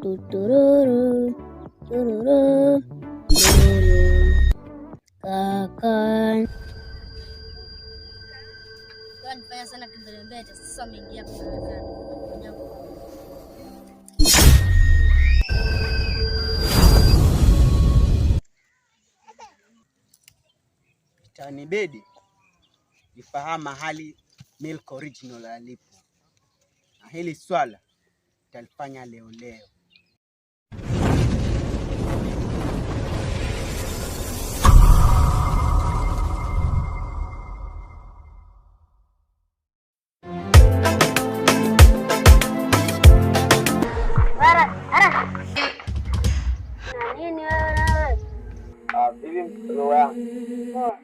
Tururu, tururu, tururu. Kakan. Kan fanya sana kimbelembele sasa ameingia kwa Tani Bedi ifahamu mahali Milk Original alipo, na hili swala talifanya leo. nini wewe? Hivi mtoto wangu.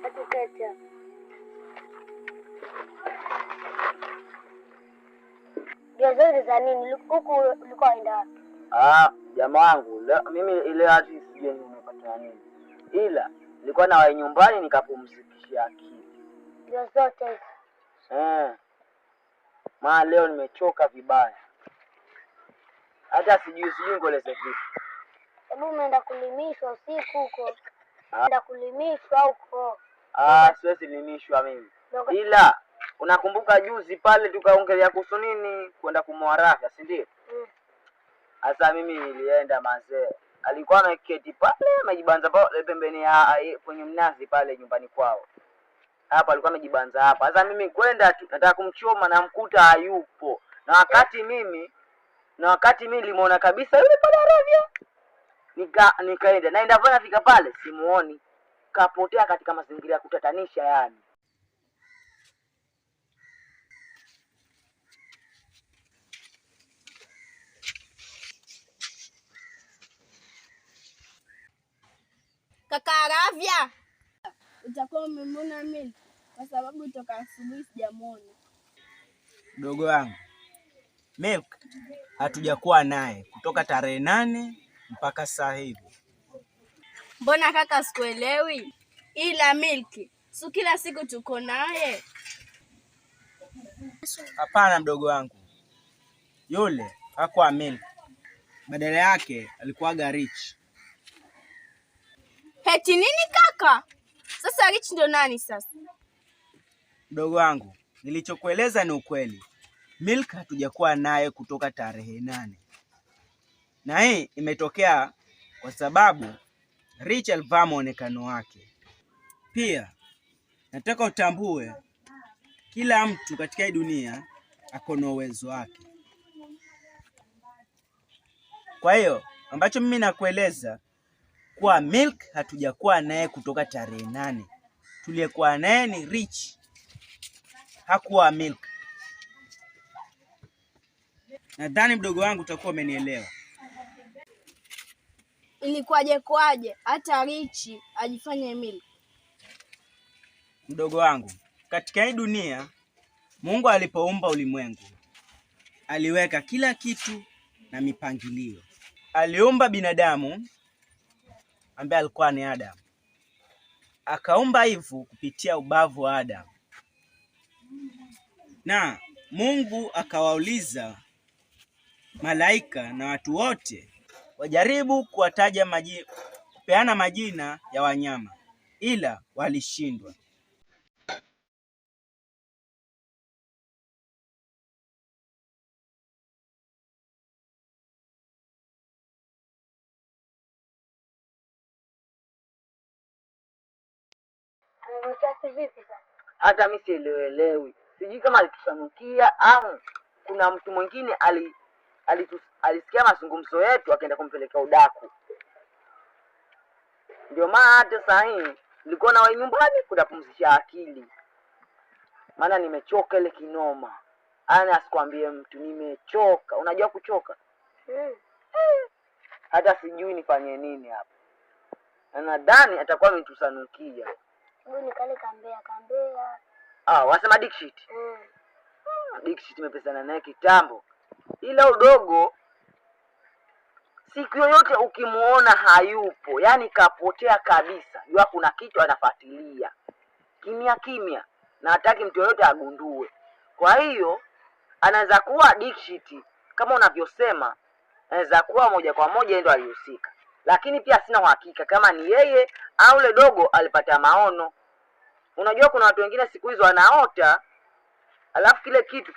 Atuketi. Gazeti za nini? Huku ulikuwa enda wapi? Jamaa wangu, mimi ile hati sijui nimepata nini. Ila nilikuwa na wae nyumbani nikapumzikishia akili. Zote hizo. Maana leo nimechoka vibaya. Hata sijui ngoleze vipi. Hebu umeenda kulimishwa usiku huko. Umeenda kulimishwa huko. Siwezi limishwa mimi. Ila unakumbuka juzi pale tukaongelea kuhusu nini? Kwenda kumwaraka, si ndio? Sasa mimi nilienda mazee. Alikuwa ameketi pale amejibanza pale pembeni ya kwenye mnazi pale nyumbani kwao. Hapa alikuwa amejibanza hapa. Sasa mimi kwenda nataka kumchoma na mkuta hayupo. Na wakati mimi nilimuona kabisa yule pale Arabia. Nikaenda. Naenda bwana fika pale simuoni. Kapotea katika mazingira ya kutatanisha yani. Kaka Arabia, utakuwa umemwona Milk kwa sababu toka asubuhi sijamuona. Mdogo wangu, Milk hatujakuwa naye kutoka tarehe 8 mpaka saa hivi. Mbona kaka sikuelewi? Ila Milk, si kila siku tuko naye? Hapana mdogo wangu. Yule hakuwa Milk. Badala yake alikuwa Rich. Heti nini kaka? Sasa Rich ndo nani sasa? Mdogo wangu, nilichokueleza ni ukweli. Milk hatujakuwa naye kutoka tarehe 8. Na hii imetokea kwa sababu Rich alivaa muonekano wake. Pia nataka utambue kila mtu katika hii dunia ako na uwezo wake. Kwa hiyo ambacho mimi nakueleza kwa Milk hatujakuwa naye kutoka tarehe 8. Tuliyekuwa naye ni Rich. Hakuwa Milk. Nadhani mdogo wangu utakuwa umenielewa. Ilikuwaje hata Rich ajifanye Milk? Mdogo wangu, katika hii dunia Mungu alipoumba ulimwengu aliweka kila kitu na mipangilio. Aliumba binadamu ambaye alikuwa ni Adam. Akaumba hivyo kupitia ubavu wa Adam. Na Mungu akawauliza malaika na watu wote wajaribu kupeana majina ya wanyama, ila walishindwa. Hata mimi sielewi. Sijui kama alitusanukia au kuna mtu mwingine alisikia mazungumzo yetu akaenda kumpeleka udaku. Ndio maana hata saa hii nilikuwa na nyumbani kutapumzisha akili. Maana nimechoka ile kinoma. Asikwambie mtu nimechoka. Unajua kuchoka? Hata sijui nifanye nini hapa. Na nadhani atakuwa ametusanukia. Ni kale kambea. Wasema Dixit. Dixit imepesana naye kitambo. Ila udogo siku yoyote ukimuona hayupo, yani kapotea kabisa. Jua kuna kitu anafuatilia. Kimya na hataki mtu yoyote agundue. Kwa hiyo anaweza kuwa Dixit kama unavyosema anaweza kuwa moja kwa moja ndio alihusika, lakini pia sina uhakika kama ni yeye au yule dogo alipata maono. Unajua kuna watu wengine siku hizo wanaota alafu kile kitu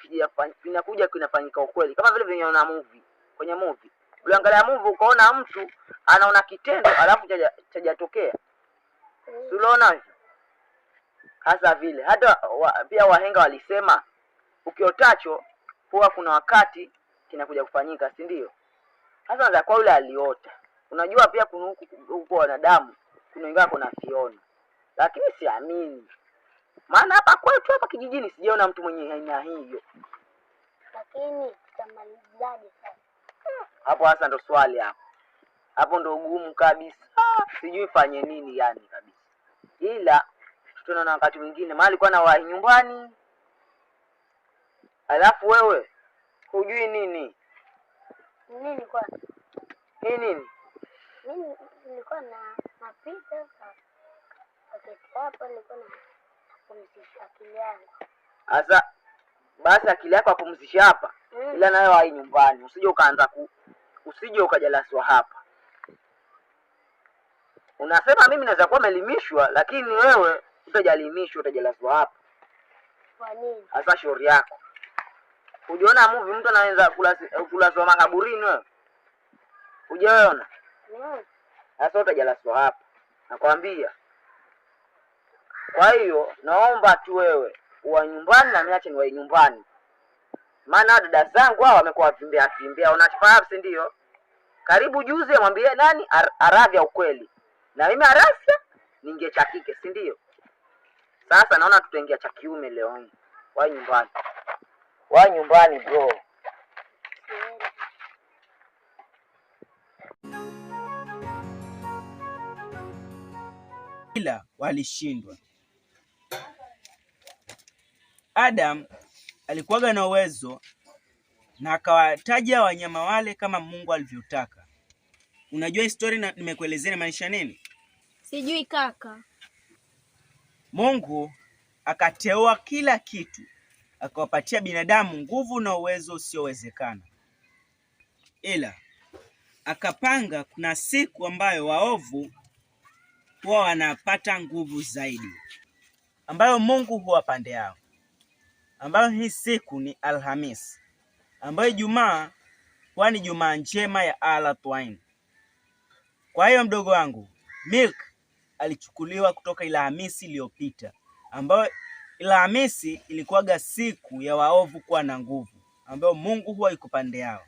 kinakuja kinafanyika ukweli, kama vile venye una movie. Kwenye movie uliangalia movie ukaona mtu anaona kitendo alafu chajatokea, unaona hivyo hasa vile. Hata pia wahenga walisema ukiotacho huwa kuna wakati kinakuja kufanyika, si ndio? Sasa ndio kwa yule aliota. Unajua pia kuna huko wanadamu kuna ingawa kuna fiona, lakini siamini, maana hapa kwetu hapa kijijini sijaona mtu mwenye aina hiyo. Lakini tutamalizaje sasa? Hapo hasa ndo swali hapo. Hapo ndo ugumu kabisa. Sijui fanye nini yani kabisa. Ila tutaona wakati mwingine. Mahali kwa na wahi nyumbani. Alafu wewe hujui nini? Nini kwanza? Nini? Mimi nilikuwa napita wakati hapo nilikuwa napumzisha akili yangu. Sasa basi akili yako apumzishe hapa. Ila nayo wahi nyumbani. Usije ukajalaswa hapa. Unasema mimi naweza kuwa melimishwa, lakini wewe utajalimishwa, utajalaswa hapa. Kwa nini? Sasa shauri yako. Ujiona movie mtu anaweza kulazwa makaburini wewe? Ujaona? Sasa utajalaswa hapa. Nakwambia. Kwa hiyo naomba tu wewe uwe nyumbani na niache niwe nyumbani. Maana dada zangu hao wamekuwa vimbia. Unafahamu si ndio? Karibu juzi amwambie nani aravya ukweli. Na mimi arafya ningechakike, si ndio? Sasa naona tutaingia cha kiume leo hii. Wa nyumbani. Wa nyumbani bro. Ila walishindwa. Adam alikuwaga na uwezo na akawataja wanyama wale kama Mungu alivyotaka. Unajua historia nimekuelezea inamaanisha nini? Sijui kaka. Mungu akateua kila kitu, akawapatia binadamu nguvu na uwezo usiowezekana. Ila akapanga kuna siku ambayo waovu huwa wanapata nguvu zaidi, ambayo Mungu huwa pande yao, ambayo hii siku ni Alhamisi, ambayo Ijumaa huwa ni Jumaa njema ya Allah Twain. Kwa hiyo mdogo wangu Milk alichukuliwa kutoka Alhamisi iliyopita, ambayo Alhamisi ilikuwaga siku ya waovu kuwa na nguvu, ambayo Mungu huwa yuko pande yao.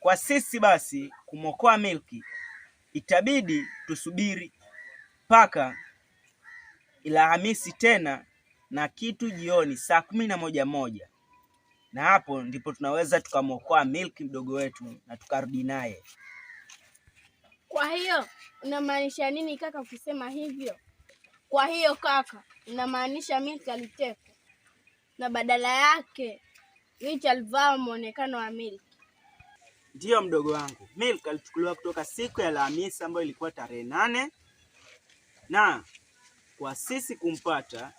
Kwa sisi basi kumwokoa Milk itabidi tusubiri mpaka Alhamisi tena na kitu jioni saa 11:00, na hapo ndipo tunaweza tukamwokoa Milk mdogo wetu na tukarudi naye. Kwa hiyo unamaanisha nini kaka ukisema hivyo? Kwa hiyo kaka unamaanisha Milk alitekwa na badala yake Rich alivaa muonekano wa Milk? Ndiyo mdogo wangu, Milk alichukuliwa kutoka siku ya Alhamisi ambayo ilikuwa tarehe 8, na kwa sisi kumpata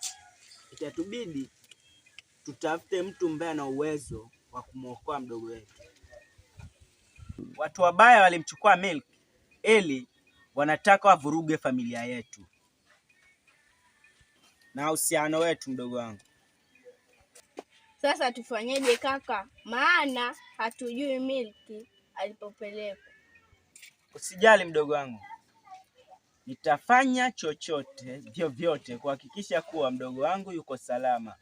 itatubidi tutafute mtu ambaye ana uwezo wa kumwokoa mdogo wetu. Watu wabaya walimchukua Milk ili wanataka wavuruge familia yetu na uhusiano wetu mdogo wangu. Sasa tufanyeje kaka? Maana hatujui Milk alipopelekwa. Usijali mdogo wangu, nitafanya chochote vyovyote kuhakikisha kuwa mdogo wangu yuko salama.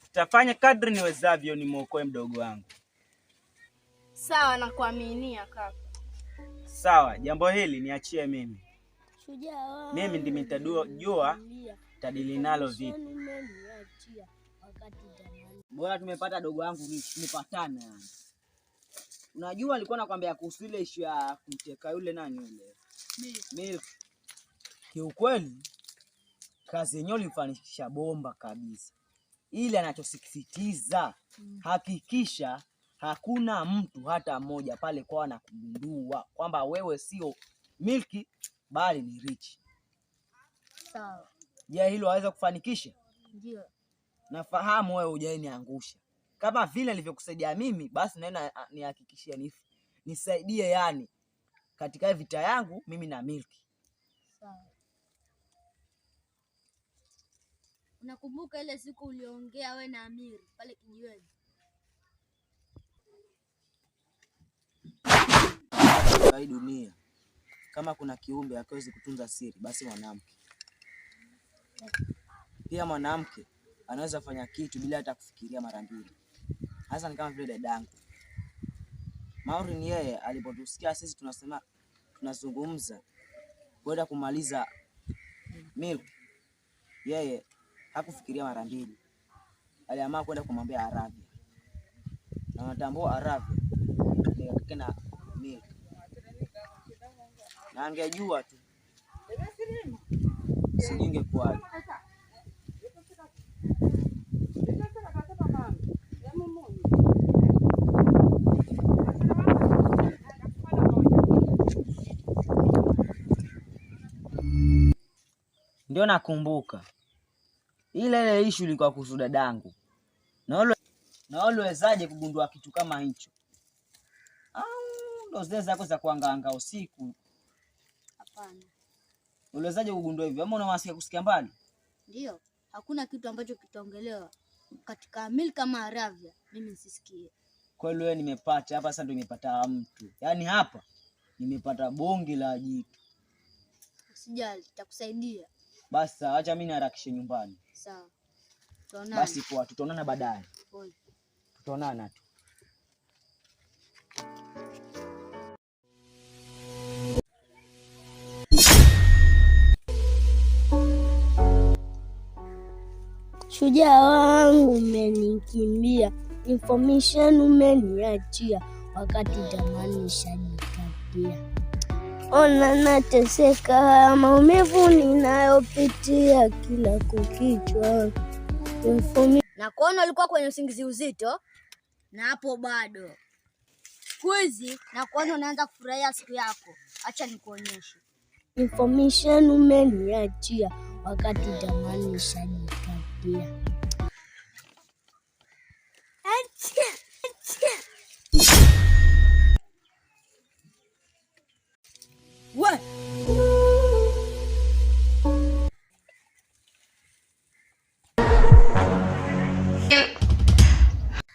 Nitafanya kadri niwezavyo nimwokoe mdogo wangu. Sawa, nakuaminia kaka. Sawa, jambo hili niachie mimi. Mimi ndimi nitajua tadili nalo vipi. Bora tumepata dogo wangu, tumepatana yani. Unajua alikuwa nakwambia kuhusu ile issue ya kumteka yule nani yule Milk. Kiukweli kazi yenyewe ilifanikisha bomba kabisa. Ile anachosisitiza hakikisha hakuna mtu hata mmoja pale kwa anakugundua kwamba wewe sio Milk bali ni Rich. Sawa. Je, hilo waweza kufanikisha? Ndio. Nafahamu wewe hujaniangusha. kama vile nilivyokusaidia mimi, basi naenda nihakikishie nisaidie yani katika vita yangu mimi na Milky. Sawa. Unakumbuka ile siku uliongea we na Amiri pale kijiweni? Katika hii dunia kama kuna kiumbe hakiwezi kutunza siri, basi mwanamke. Pia mwanamke anaweza fanya kitu bila hata kufikiria mara mbili. Hasa ni kama vile dadangu Maureen, yeye alipotusikia sisi tunazungumza kwenda kumaliza Milk, yeye hakufikiria mara mbili, aliamua kwenda kumwambia Aravia. Na natambua Aravia ni na Milk, na angejua tu singekuwa. Ndio nakumbuka ile issue ilikuwa kuhusu dadangu. Na uliwezaje kugundua kitu kama hicho? Au ndo zile zako za kuangaanga usiku? Hapana. Uliwezaje kugundua hivyo? Ama unawasikia kusikia mbali? Ndio, hakuna kitu ambacho kitaongelewa katika Milk kama Aravia mimi nisisikie. Kweli wewe nimepata hapa sasa, ndio nimepata mtu. Yaani hapa nimepata bonge la jitu. Usijali, nitakusaidia. Basi acha mimi niharakishe nyumbani. Sawa. Tutaonana. Basi poa, tutaonana baadaye. Pole. Tutaonana tu. Shujaa wangu umenikimbia, information umeniachia, wakati jamani shanikatia. Ona nateseka, maumivu ninayopitia kila kukichwa. Na kuona ulikuwa kwenye usingizi uzito, na hapo bado. Siku hizi na kuona unaanza kufurahia siku yako. Acha nikuonyeshe. Information umeniachia, wakati jamani shanikatia. What?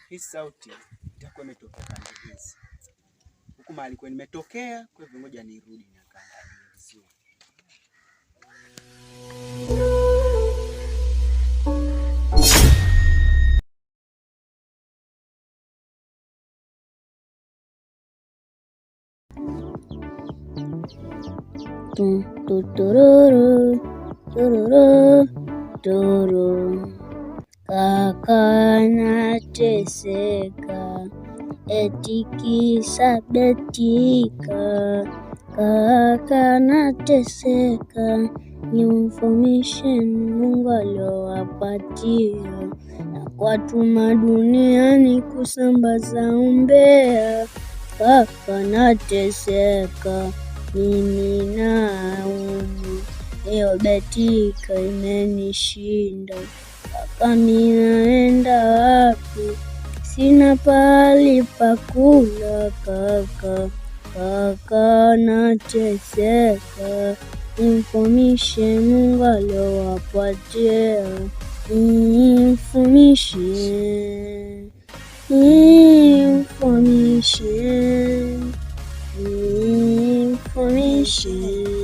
Hii sauti itakuwa imetokea pande hizi. Huku mahali kwa nimetokea, kwa hivyo ngoja nirudi nikaangalie vizuri. Kaka nateseka, eti kisa Betika. Kaka nateseka, information Mungu aliowapatia, na kuwatuma duniani kusambaza umbea. Kaka nateseka, mimi naumu, leo Betika imenishinda. Kaka ninaenda wapi? Sina pahali pa kula kaka. Kaka nateseka, information Mungu aliowapatia. Information. Information.